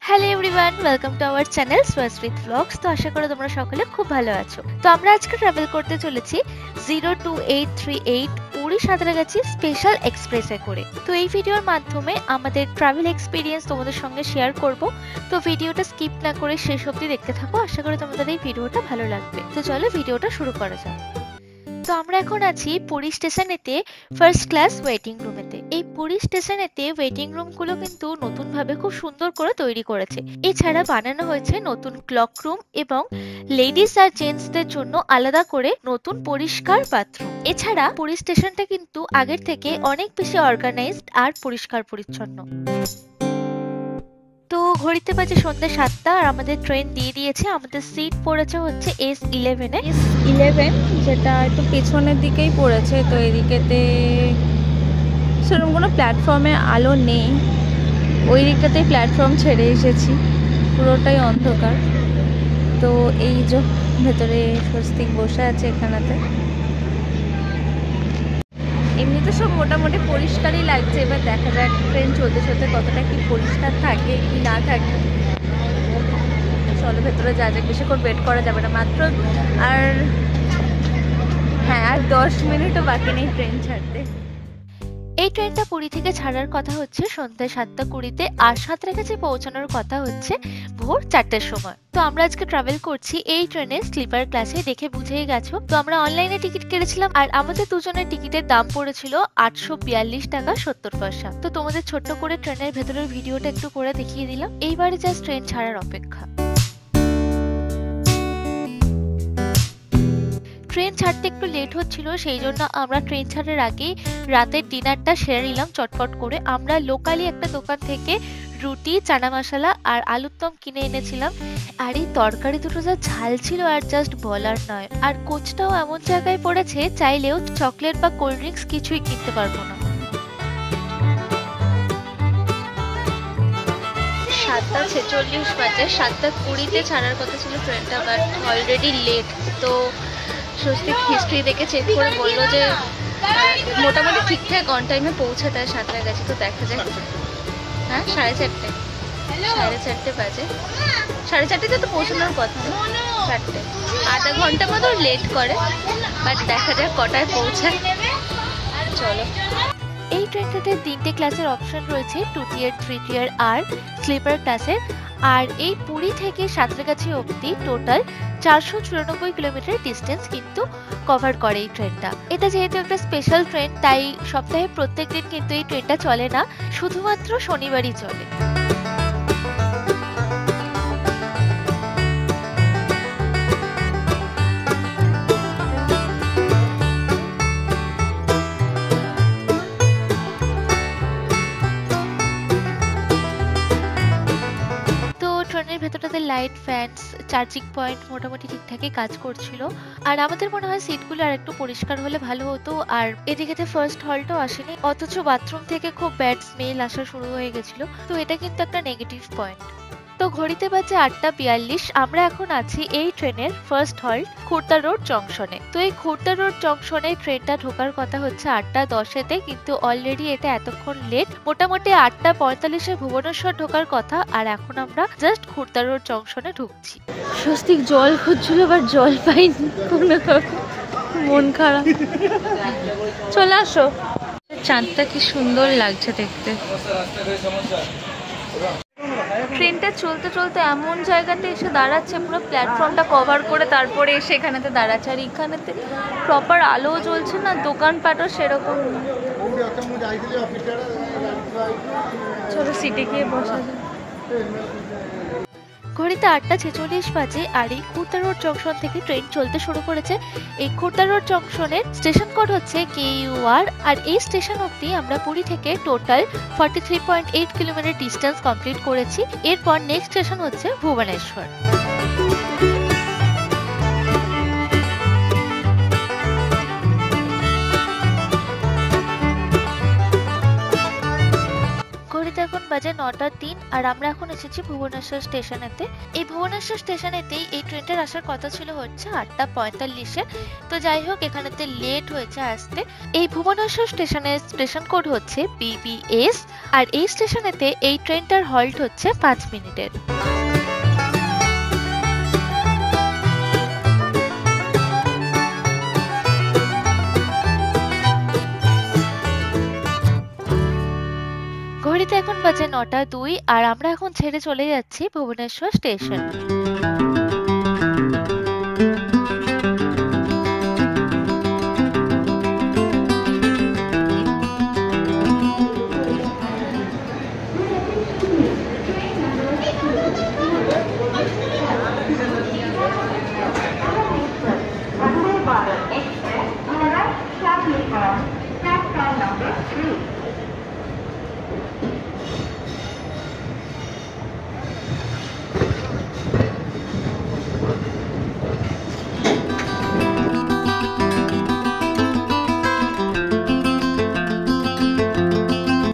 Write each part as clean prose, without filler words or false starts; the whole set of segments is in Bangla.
Hello everyone, welcome to our channel সোয়াসরিত ব্লগস। তো আশা করি তোমরা সকলে খুব ভালো আছো। তো আমরা আজকে ট্রাভেল করতে চলেছি 02838 পুরী সাঁতরাগাছি স্পেশাল এক্সপ্রেসে করে। তো এই ভিডিওর মাধ্যমে আমাদের ট্রাভেল এক্সপিরিয়েন্স তোমাদের সঙ্গে শেয়ার করব। তো ভিডিওটা স্কিপ না করে শেষ অবধি দেখতে থাকো, আশা করি তোমাদের এই ভিডিওটা ভালো লাগবে। তো চলো ভিডিওটা শুরু করা যাক। তো আমরা এখন আছি পুরী স্টেশনেতে ফার্স্ট ক্লাস ওয়েটিং রুমেতে। এই পুরী স্টেশনেতে ওয়েটিং রুমগুলো কিন্তু নতুনভাবে খুব সুন্দর করে তৈরি করেছে। এছাড়া বানানো হয়েছে নতুন ক্লক রুম এবং লেডিস আর জেন্টসদের জন্য আলাদা করে নতুন পরিষ্কার বাথরুম। এছাড়া পুরী স্টেশনটা কিন্তু আগের থেকে অনেক বেশি অর্গানাইজড আর পরিষ্কার পরিচ্ছন্ন। তো ঘড়িতে বাজে সন্ধ্যে 7টা আর আমাদের ট্রেন দিয়ে দিয়েছে। আমাদের সিট পড়েছে হচ্ছে S11 এ। S11 যেটা একটু পেছনের দিকেই পড়েছে। তো এদিকেতে সেরকম কোনো প্ল্যাটফর্মে আলো নেই, ওই দিকটাতেই প্ল্যাটফর্ম ছেড়ে এসেছি, পুরোটাই অন্ধকার। তো এই যে ভেতরে স্বস্তিক বসে আছে এখানেতে। এমনিতে সব মোটামুটি পরিষ্কারই লাগছে, এবার দেখা যাক ট্রেন চলতে চলতে কতটা কি পরিষ্কার থাকে কি না থাকে। চলো ভেতরে যা যাক, বেশিক্ষণ ওয়েট করা যাবে না, মাত্র আর 10 মিনিটও বাকি নেই ট্রেন ছাড়তে। এই ট্রেনটা পুরী থেকে ছাড়ার কথা হচ্ছে সন্ধ্যা 7:20 আর সাঁতরাগাছি পৌঁছানোর কথা হচ্ছে ভোর 4টার সময়। তো আমরা আজকে ট্রাভেল করছি এই ট্রেনে স্লিপার ক্লাসে, দেখে বুঝেই গেছো। তো আমরা অনলাইনে টিকিট কেটেছিলাম আর আমাদের দুজনের টিকিটের দাম পড়েছিল 842 টাকা 70 পয়সা। তো তোমাদের ছোট্ট করে ট্রেনের ভেতরের ভিডিওটা একটু করে দেখিয়ে দিলাম। এইবারে জাস্ট ট্রেন ছাড়ার অপেক্ষা। ট্রেন ছাড়তে একটু লেট হচ্ছিল, সেই জন্য আমরা ট্রেন ছাড়ার আগে রাতের ডিনারটা সেরে নিলাম চটপট করে। আমরা লোকালি একটা দোকান থেকে রুটি, চানা মশলা আর আলুর দম কিনে এনেছিলাম। আর এই তরকারি দুটো যা ঝাল ছিল আর জাস্ট বলার নয়। আর কোচটাও এমন জায়গায় পড়েছে, চাইলেও চকলেট বা কোল্ড ড্রিঙ্কস কিছুই কিনতে পারবো না। 7:46 বাজে, 7:20 ছাড়ার কথা ছিল ট্রেনটা, বাট অলরেডি লেট। তো স্বস্তিক হিস্ট্রি দেখে চেক করে বললো যে মোটামুটি ঠিকঠাক অন টাইমে পৌঁছাতে হয় সাঁতরাগাছি। তো দেখা যায় 4:30 বাজে, 4:30 তো পৌঁছানোর কথা, 4টে, আধা ঘন্টা মতো লেট করে, বাট দেখা যায় কটায় পৌঁছায়। চলো। এই ট্রেনটাতে 3টে ক্লাসের অপশন রয়েছে, 2 টিয়ার, 3 টিয়ার আর স্লিপার ক্লাসের। আর এই পুরী থেকে সাঁতরাগাছি অবধি টোটাল 494 কিলোমিটার ডিস্টেন্স কিন্তু কভার করে এই ট্রেনটা। এটা যেহেতু একটা স্পেশাল ট্রেন, তাই সপ্তাহে প্রত্যেক দিন কিন্তু এই ট্রেনটা চলে না, শুধুমাত্র শনিবারই চলে। ট্রেনের ভেতরটাতে লাইট, ফ্যানস, চার্জিং পয়েন্ট মোটামুটি ঠিকঠাকই কাজ করছিল। আর আমাদের মনে হয় সিটগুলো আর একটু পরিষ্কার হলে ভালো হতো। আর এদিকে ফার্স্ট হলটাও আসেনি, অথচ বাথরুম থেকে খুব ব্যাড স্মেল আসা শুরু হয়ে গেছিল। তো এটা কিন্তু একটা নেগেটিভ পয়েন্ট। তো ঘড়িতে বাজে 8:42। আমরা এখন আছি এই ট্রেনের ফার্স্ট হল্ট খুর্দা রোড জংশনে। তো এই খুর্দা রোড জংশনে ট্রেনটা ঢোকার কথা হচ্ছে 8:10-এ, কিন্তু অলরেডি এটা এতক্ষণ লেট। মোটামুটি 8:45-এ ভুবনেশ্বর ঢোকার কথা, আর এখন আমরা জাস্ট খুর্দা রোড জংশনে ঢুকছি। স্বস্তিক জল খুঁজছিল, বাট জল পাইনি, কোনো মন খারাপ। চলে আসো। চাঁদটা কি সুন্দর লাগছে দেখতে। ট্রেনটা চলতে চলতে এমন জায়গাতে এসে দাঁড়াচ্ছে, পুরো প্ল্যাটফর্মটা কভার করে তারপরে এসে এখানেতে দাঁড়াচ্ছে। আর এখানেতে প্রপার আলোও জ্বলছে না, দোকানপাটও সেরকম। চলো সিটে গিয়ে বসা যায়। ঘড়িতে 8:46 বাজে আর এই খুর্দা রোড জংশন থেকে ট্রেন চলতে শুরু করেছে। এই খুর্দা রোড জংশনের স্টেশন কোড হচ্ছে KUR। আর এই স্টেশন অবধি আমরা পুরী থেকে টোটাল 43.8 কিলোমিটার ডিস্টেন্স কমপ্লিট করেছি। এরপর নেক্সট স্টেশন হচ্ছে ভুবনেশ্বর। ঘড়িতে এখন বাজে 9:03 আর আমরা এখন এসেছি ভুবনেশ্বর স্টেশনেতে। এই ভুবনেশ্বর স্টেশনেতেই এই ট্রেনটার আসার কথা ছিল হচ্ছে 8:45-এ। তো যাই হোক এখানেতে লেট হয়েছে আসতে। এই ভুবনেশ্বর স্টেশনের স্টেশন কোড হচ্ছে BBS আর এই স্টেশনেতে এই ট্রেনটার হল্ট হচ্ছে 5 মিনিটের। ঘড়িতে এখন বাজে 9:02 আর আমরা এখন ছেড়ে চলে যাচ্ছি ভুবনেশ্বর স্টেশন।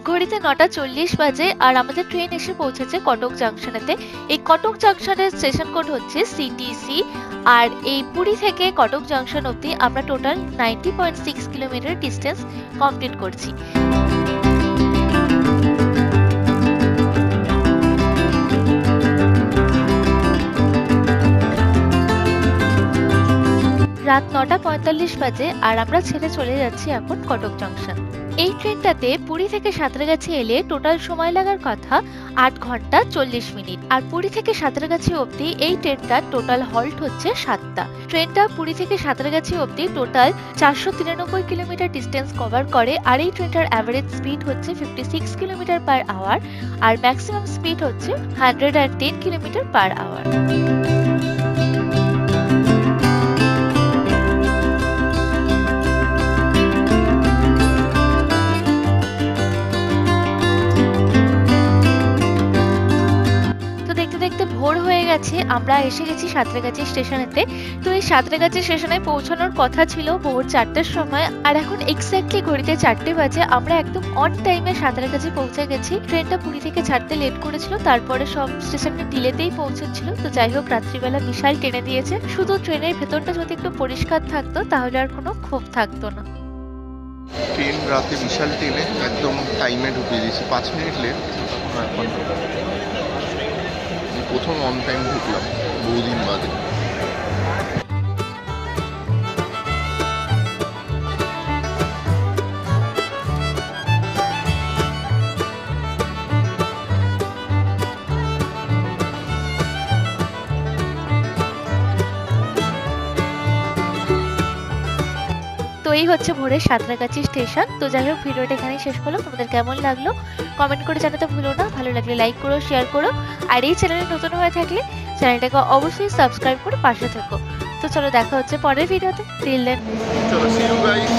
ঘড়িতে 9:40 বাজে আর আমাদের ট্রেন এসে পৌঁছেছে কটক জাংশনেতে। এই কটক জাংশনের স্টেশন কোড হচ্ছে CTC আর এই পুরী থেকে কটক জাংশন অবধি আমরা টোটাল 90.6 কিলোমিটার ডিস্টেন্স কমপ্লিট করছি। রাত 9:45 বাজে আর আমরা ছেড়ে চলে যাচ্ছি এখন কটক জাংশন। এই ট্রেনটাতে পুরী থেকে সাঁতরাগাছি এলে টোটাল সময় লাগার কথা 8 ঘন্টা 40 মিনিট আর পুরী থেকে সাঁতরাগাছি অবধি এই ট্রেনটার টোটাল হল্ট হচ্ছে 7টা। ট্রেনটা পুরী থেকে সাঁতরাগাছি অবধি টোটাল 493 কিলোমিটার ডিস্টেন্স কভার করে আর এই ট্রেনটার অ্যাভারেজ স্পিড হচ্ছে 56 কিলোমিটার পার আওয়ার আর ম্যাক্সিমাম স্পিড হচ্ছে 110 কিলোমিটার পার আওয়ার। ভোর হয়ে গেছে, আমরা এসে গেছি সাঁতরাগাছি স্টেশনেতে। তো এই সাঁতরাগাছি স্টেশনে পৌঁছানোর কথা ছিল ভোর 4টার সময় আর এখন এক্স্যাক্টলি ঘড়িতে 4টে বাজে। আমরা একদম অন টাইমে সাঁতরাগাছি পৌঁছে গেছি। ট্রেনটা পুরী থেকে ছাড়তে লেট করেছিল, তারপরে সব স্টেশনে ডিলেতেই পৌঁছেছিল। তো যাই হোক রাত্রিবেলা বিশাল টেনে দিয়েছে। শুধু ট্রেনের ভেতরটা যদি একটু পরিষ্কার থাকতো তাহলে আর কোনো ক্ষোভ থাকতো না। ট্রেন রাতে বিশাল টেনে একদম টাইমে ঢুকিয়ে দিয়েছি, 5 মিনিট লেট। এখন প্রথম অন টাইম ঢুকলাম বহুদিন বাদে। তো এই হচ্ছে ভোরের সাঁতরাগাছি স্টেশন। তো যাই হোক ভিডিওটা এখানেই শেষ করলাম। তোমাদের কেমন লাগলো কমেন্ট করে জানাতে ভুলো না। ভালো লাগলে লাইক করো, শেয়ার করো আর এই চ্যানেলে নতুন হয়ে থাকলে চ্যানেলটাকে অবশ্যই সাবস্ক্রাইব করে পাশে থেকো। তো চলো দেখা হচ্ছে পরের ভিডিওতে। টিল দেন চলো, সি ইউ গাইস।